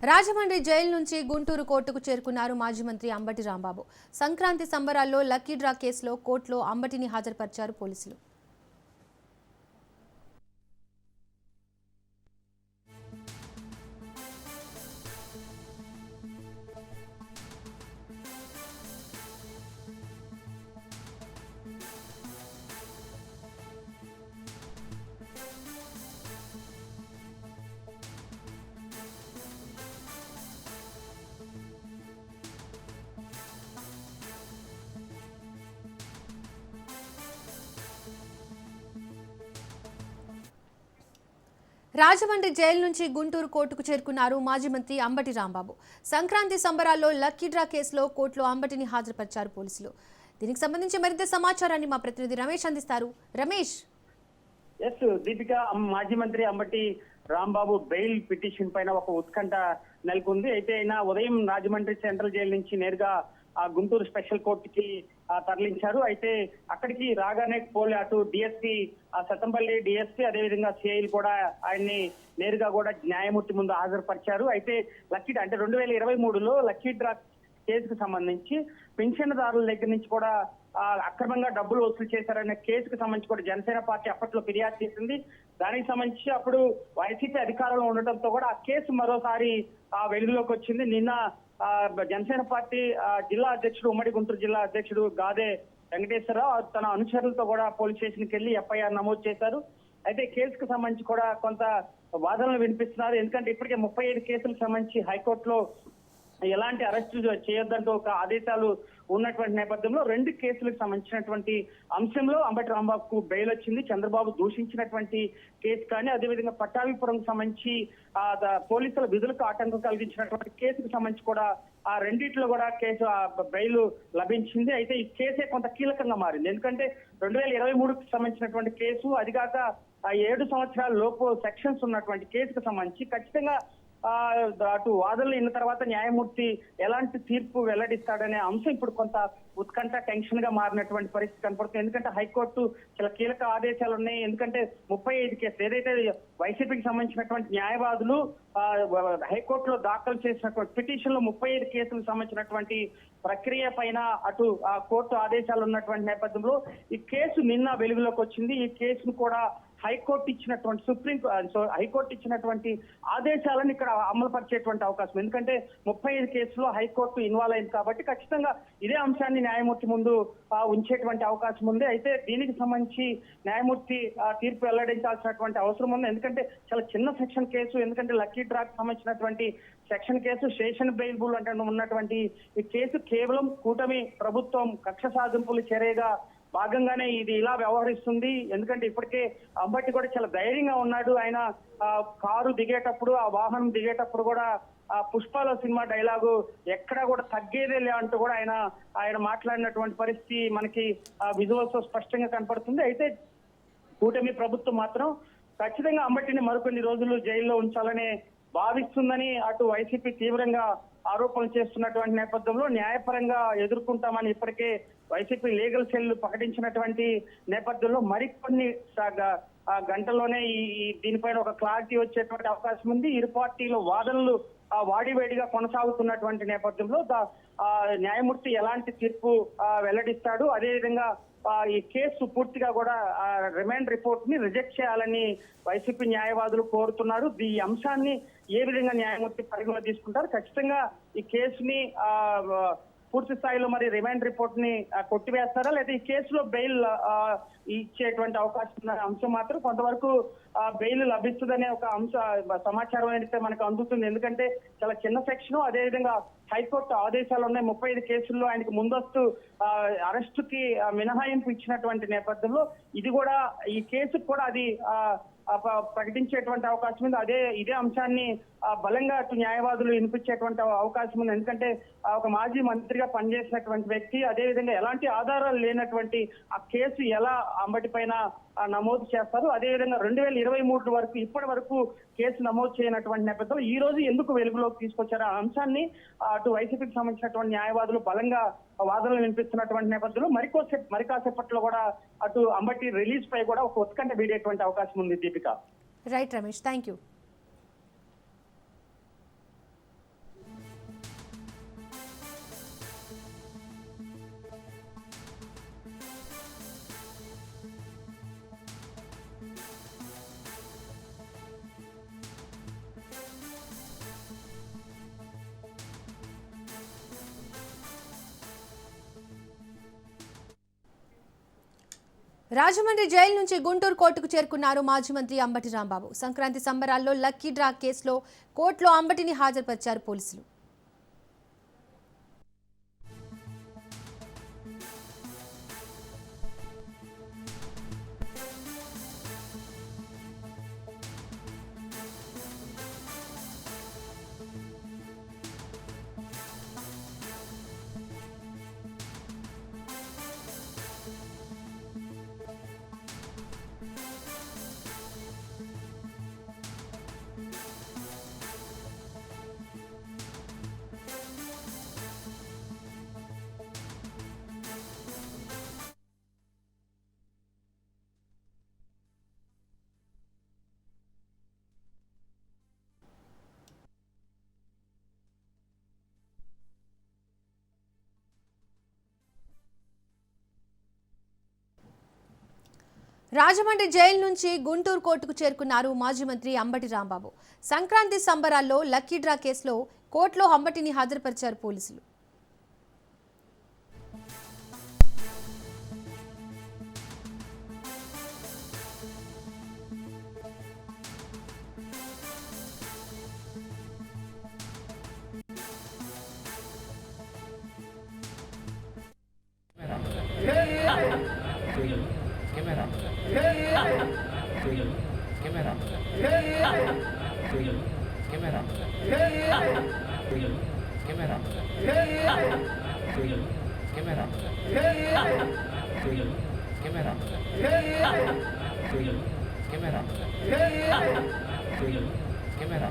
Rajahmundry jail నుంచి గుంటూరు కోర్టుకు చేరుకున్నారు మాజీ మంత్రి అంబటి రాంబాబు. సంక్రాంతి సంబరాల్లో లక్కీ డ్రా కేసులో కోర్టులో అంబటిని హాజరుపరిచారు పోలీసులు. రాజమండ్రి జైలు నుంచి గుంటూరు కోర్టుకు చేరుకున్నారు మాజీ మంత్రి అంబటి రాంబాబు. సంక్రాంతి సంబరాల్లో లక్కీ డ్రా కేసులో కోర్టులో అంబటిని హాజరుపరిచారు పోలీసులు. దీనికి సంబంధించి మరింత సమాచారాన్ని మా ప్రతినిధి రమేష్ అందిస్తారు. రమేష్. దీపిక, మాజీ మంత్రి అంబటి రాంబాబు బెయిల్ పిటిషన్ పైన ఒక ఉత్కంఠ నెలకొంది. అయితే ఆయన ఉదయం రాజమండ్రి సెంట్రల్ జైలు నుంచి నేరుగా గుంటూరు స్పెషల్ కోర్టుకి తరలించారు. అయితే అక్కడికి రాగానే అటు డిఎస్పీ సతంపల్లి డిఎస్పీ అదేవిధంగా సిఐలు కూడా ఆయన్ని నేరుగా కూడా న్యాయమూర్తి ముందు హాజరుపరిచారు. అయితే అంటే 2023లో లక్కీ డ్రా కేసుకు సంబంధించి పెన్షన్దారుల దగ్గర నుంచి కూడా అక్రమంగా డబ్బులు వసూలు చేశారనే కేసుకు సంబంధించి కూడా జనసేన పార్టీ అప్పట్లో ఫిర్యాదు చేసింది. దానికి సంబంధించి అప్పుడు వైసీపీ అధికారంలో ఉండటంతో కూడా ఆ కేసు మరోసారి వెలుగులోకి వచ్చింది. నిన్న జనసేన పార్టీ జిల్లా అధ్యక్షుడు, ఉమ్మడి గుంటూరు జిల్లా అధ్యక్షుడు గాదే వెంకటేశ్వరరావు తన అనుచరులతో కూడా పోలీస్ స్టేషన్కి వెళ్లి ఎఫ్ఐఆర్ నమోదు చేశారు. అయితే కేసుకు సంబంధించి కూడా కొంత వాదనలు వినిపిస్తున్నారు. ఎందుకంటే ఇప్పటికే 35 కేసులకు సంబంధించి హైకోర్టులో ఎలాంటి అరెస్టు చేయొద్దంటూ ఒక ఆదేశాలు ఉన్నటువంటి నేపథ్యంలో 2 కేసులకు సంబంధించినటువంటి అంశంలో అంబటి రాంబాబుకు బెయిల్ వచ్చింది. చంద్రబాబు దూషించినటువంటి కేసు కానీ, అదేవిధంగా పట్టాభిపురం సంబంధించి పోలీసుల విధులకు ఆటంకం కలిగించినటువంటి కేసుకు సంబంధించి కూడా ఆ రెండిట్లో కూడా కేసు బెయిల్ లభించింది. అయితే ఈ కేసే కొంత కీలకంగా మారింది. ఎందుకంటే 2023కి సంబంధించినటువంటి కేసు, అదిగాక 7 సంవత్సరాల లోపు సెక్షన్స్ ఉన్నటువంటి కేసుకు సంబంధించి ఖచ్చితంగా అటు వాదనలు అయిన తర్వాత న్యాయమూర్తి ఎలాంటి తీర్పు వెల్లడిస్తాడనే అంశం ఇప్పుడు కొంత ఉత్కంఠ టెన్షన్ గా మారినటువంటి పరిస్థితి కనపడుతుంది. ఎందుకంటే హైకోర్టు చాలా కీలక ఆదేశాలు ఉన్నాయి. ఎందుకంటే 35 కేసులు ఏదైతే వైసీపీకి సంబంధించినటువంటి న్యాయవాదులు హైకోర్టులో దాఖలు చేసినటువంటి పిటిషన్ లో 35 కేసులకు సంబంధించినటువంటి ప్రక్రియ పైన అటు కోర్టు ఆదేశాలు ఉన్నటువంటి నేపథ్యంలో ఈ కేసు నిన్న వెలుగులోకి వచ్చింది. ఈ కేసును కూడా హైకోర్టు ఇచ్చినటువంటి ఆదేశాలను ఇక్కడ అమలు పరిచేటువంటి అవకాశం. ఎందుకంటే 35 కేసులో హైకోర్టు ఇన్వాల్వ్ అయింది కాబట్టి ఖచ్చితంగా ఇదే అంశాన్ని న్యాయమూర్తి ముందు ఉంచేటువంటి అవకాశం ఉంది. అయితే దీనికి సంబంధించి న్యాయమూర్తి తీర్పు వెల్లడించాల్సినటువంటి అవసరం ఉంది. ఎందుకంటే చాలా చిన్న సెక్షన్ కేసు. ఎందుకంటే లక్కీ డ్రాకి సంబంధించినటువంటి సెక్షన్ కేసు, స్టేషన్ బెయిల్బుల్ అంటే ఉన్నటువంటి ఈ కేసు కేవలం కూటమి ప్రభుత్వం కక్ష సాధింపుల చర్యగా భాగంగానే ఇది ఇలా వ్యవహరిస్తుంది. ఎందుకంటే ఇప్పటికే అంబటి కూడా చాలా ధైర్యంగా ఉన్నాడు. ఆయన కారు దిగేటప్పుడు, ఆ వాహనం దిగేటప్పుడు కూడా పుష్పాల సినిమా డైలాగు ఎక్కడా కూడా తగ్గేదే లే అంటూ కూడా ఆయన మాట్లాడినటువంటి పరిస్థితి మనకి విజువల్స్ స్పష్టంగా కనపడుతుంది. అయితే కూటమి ప్రభుత్వం మాత్రం ఖచ్చితంగా అంబటిని మరికొన్ని రోజులు జైల్లో ఉంచాలనే భావిస్తుందని అటు వైసీపీ తీవ్రంగా ఆరోపణలు చేస్తున్నటువంటి నేపథ్యంలో న్యాయపరంగా ఎదుర్కొంటామని ఇప్పటికే వైసీపీ లీగల్ సెల్ ప్రకటించినటువంటి నేపథ్యంలో మరికొన్ని గంటల్లోనే దీనిపైన ఒక క్లారిటీ వచ్చేటువంటి అవకాశం ఉంది. ఇరు పార్టీల వాదనలు వాడివేడిగా కొనసాగుతున్నటువంటి నేపథ్యంలో న్యాయమూర్తి ఎలాంటి తీర్పు వెల్లడిస్తాడు, అదేవిధంగా ఈ కేసు పూర్తిగా కూడా రిమాండ్ రిపోర్ట్ ని రిజెక్ట్ చేయాలని వైసీపీ న్యాయవాదులు కోరుతున్నారు. ఈ అంశాన్ని ఏ విధంగా న్యాయమూర్తి పరిగణలో తీసుకుంటారు, ఖచ్చితంగా ఈ కేసుని పూర్తి స్థాయిలో మరి రిమాండ్ రిపోర్ట్ ని కొట్టివేస్తారా, లేదా ఈ కేసులో బెయిల్ ఇచ్చేటువంటి అవకాశం ఉన్న అంశం మాత్రం కొంతవరకు బెయిల్ లభిస్తుందనే ఒక సమాచారం అయితే మనకు అందుతుంది. ఎందుకంటే చాలా చిన్న సెక్షన్, అదేవిధంగా హైకోర్టు ఆదేశాలు ఉన్నాయి. 35 కేసుల్లో ఆయనకు ముందస్తు అరెస్టుకి మినహాయింపు ఇచ్చినటువంటి నేపథ్యంలో ఇది కూడా ఈ కేసుకు కూడా అది ప్రకటించేటువంటి అవకాశం ఉంది. ఇదే అంశాన్ని బలంగా అటు న్యాయవాదులు వినిపించేటువంటి అవకాశం ఉంది. ఎందుకంటే ఒక మాజీ మంత్రిగా పనిచేసినటువంటి వ్యక్తి, అదేవిధంగా ఎలాంటి ఆధారాలు లేనటువంటి ఆ కేసు ఎలా అంబటి పైన నమోదు చేస్తారు, అదేవిధంగా 2023 వరకు ఇప్పటి వరకు కేసు నమోదు చేయనటువంటి నేపథ్యంలో ఈ రోజు ఎందుకు వెలుగులోకి తీసుకొచ్చారు ఆ అంశాన్ని అటు వైసీపీకి సంబంధించినటువంటి న్యాయవాదులు బలంగా వాదనలు వినిపిస్తున్నటువంటి నేపథ్యంలో మరి కాసేపట్లో కూడా అటు అంబటి రిలీజ్ పై కూడా ఒక ఉత్కంఠ వీడేటువంటి అవకాశం ఉంది. Deepika. Right Ramesh, thank you. Rajahmundry jail నుంచి గుంటూరు కోర్టుకు చేరుకున్నారు మాజీ మంత్రి అంబటి రాంబాబు. సంక్రాంతి సంబరాల్లో లక్కీ డ్రా కేసులో కోర్టులో అంబటిని హాజరుపరిచారు పోలీసులు. రాజమండ్రి జైలు నుంచి గుంటూరు కోర్టుకు చేరుకున్నారు మాజీ మంత్రి అంబటి రాంబాబు. సంక్రాంతి సంబరాల్లో లక్కీ డ్రా కేసులో కోర్టులో అంబటిని హాజరుపరిచారు పోలీసులు. Camera. Camera. Camera. Camera. Camera. Camera.